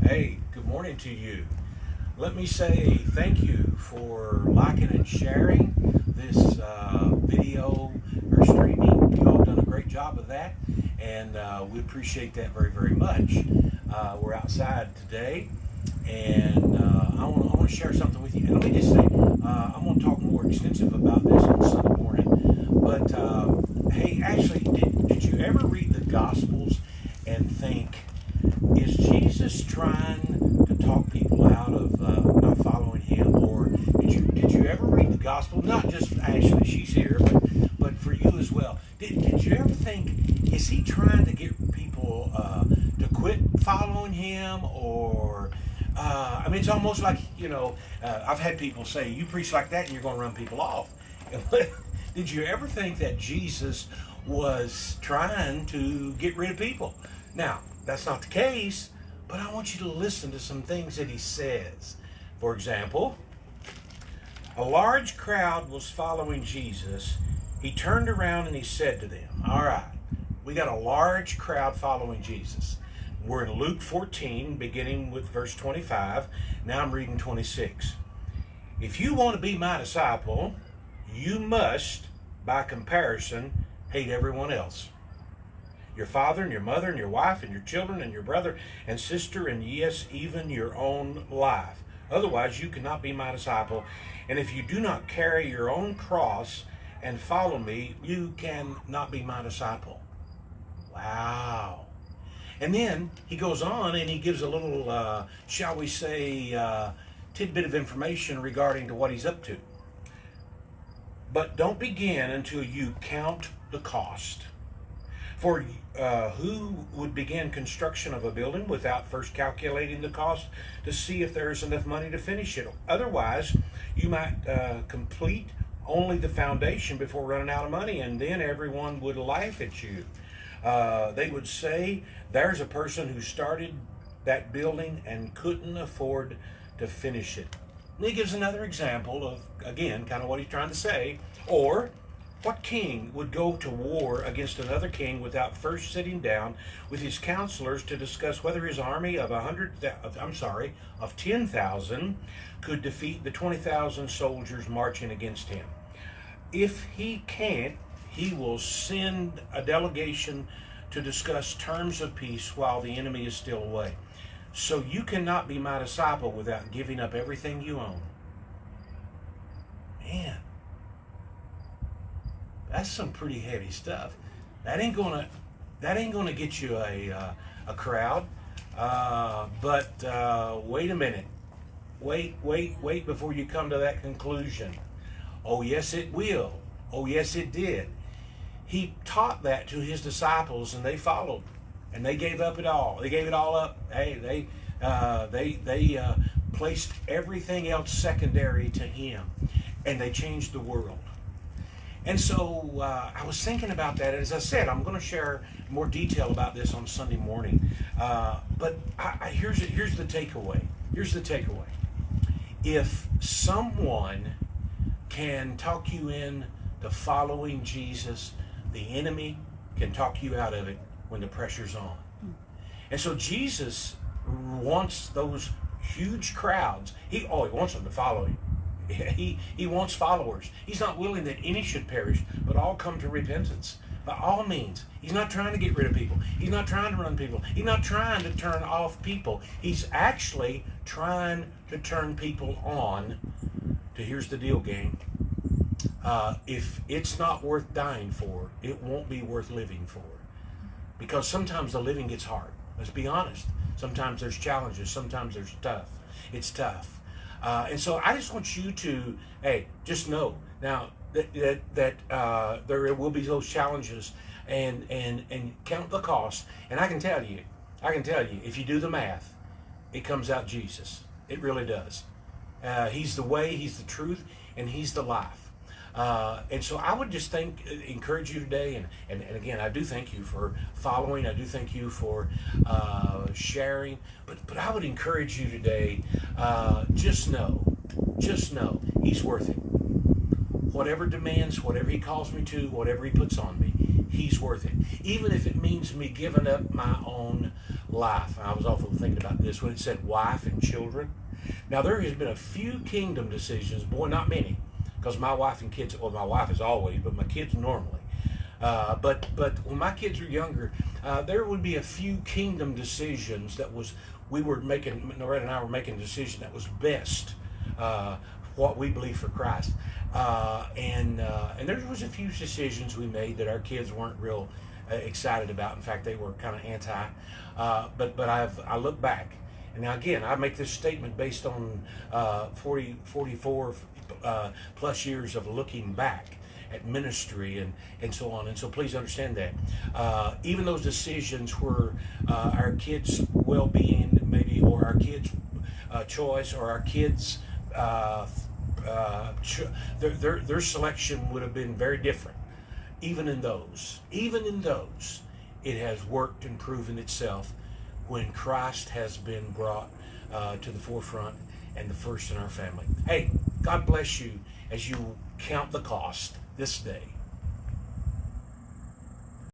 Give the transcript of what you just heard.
Hey, good morning to you. Let me say thank you for liking and sharing this video or streaming. You all done a great job of that, and we appreciate that very, very much. We're outside today, and I want to share something with you. And let me just say, I'm going to talk more extensive about this on Sunday morning. But hey, actually, did you ever read the Gospels and think, is Jesus trying to talk people out of not following him? Or did you ever read the gospel? Not just Ashley, she's here, but for you as well. Did you ever think, is he trying to get people to quit following him? Or I mean, it's almost like, I've had people say, you preach like that and you're going to run people off. Did you ever think that Jesus was trying to get rid of people? Now, that's not the case, but I want you to listen to some things that he says. For example, a large crowd was following Jesus. He turned around and he said to them, all right, we got a large crowd following Jesus. We're in Luke 14, beginning with verse 25. Now I'm reading 26. If you want to be my disciple, you must, by comparison, hate everyone else. Your father and your mother and your wife and your children and your brother and sister, and yes, even your own life. Otherwise, you cannot be my disciple. And if you do not carry your own cross and follow me, you cannot be my disciple. Wow. And then he goes on and he gives a little, shall we say, tidbit of information regarding to what he's up to. But don't begin until you count the cost. For who would begin construction of a building without first calculating the cost to see if there is enough money to finish it? Otherwise, you might complete only the foundation before running out of money, and then everyone would laugh at you. They would say, there's a person who started that building and couldn't afford to finish it. And he gives another example of, again, kind of what he's trying to say. Or, what king would go to war against another king without first sitting down with his counselors to discuss whether his army of 10,000 could defeat the 20,000 soldiers marching against him? If he can't, he will send a delegation to discuss terms of peace while the enemy is still away. So you cannot be my disciple without giving up everything you own. Man, that's some pretty heavy stuff. That ain't gonna get you a crowd. But wait a minute. Wait before you come to that conclusion. Oh yes, it will. Oh yes, it did. He taught that to his disciples, and they followed, and they gave up it all. They gave it all up. Hey, they placed everything else secondary to him, and they changed the world. And so I was thinking about that. As I said, I'm going to share more detail about this on Sunday morning. But here's the takeaway. Here's the takeaway. If someone can talk you in to following Jesus, the enemy can talk you out of it when the pressure's on. And so Jesus wants those huge crowds. He wants them to follow him. He wants followers. He's not willing that any should perish, but all come to repentance. By all means. He's not trying to get rid of people. He's not trying to run people. He's not trying to turn off people. He's actually trying to turn people on to, here's the deal, gang. If it's not worth dying for, it won't be worth living for. Because sometimes the living gets hard. Let's be honest. Sometimes there's challenges. Sometimes there's tough. It's tough. And so I just want you to, just know now that there will be those challenges, and count the cost. And I can tell you, if you do the math, it comes out Jesus. It really does. He's the way, he's the truth, and he's the life. And so I would just encourage you today, and again, I do thank you for following. I do thank you for sharing. But I would encourage you today, just know, he's worth it. Whatever demands, whatever he calls me to, whatever he puts on me, He's worth it. Even if it means me giving up my own life. I was often thinking about this when it said wife and children. Now, there has been a few kingdom decisions, boy, not many, because my wife and kids, well, my wife is always, but my kids normally. But when my kids were younger, there would be a few kingdom decisions that we were making, Noretta and I were making a decision that was best, what we believe for Christ. And there was a few decisions we made that our kids weren't real excited about. In fact, they were kind of anti. But I look back, and now again, I make this statement based on 44 plus years of looking back at ministry and so on. And so please understand that. Even those decisions where our kids' well-being maybe, or our kids' choice, or our kids' their selection would have been very different. Even in those, it has worked and proven itself when Christ has been brought to the forefront and the first in our family. Hey, God bless you as you count the cost this day.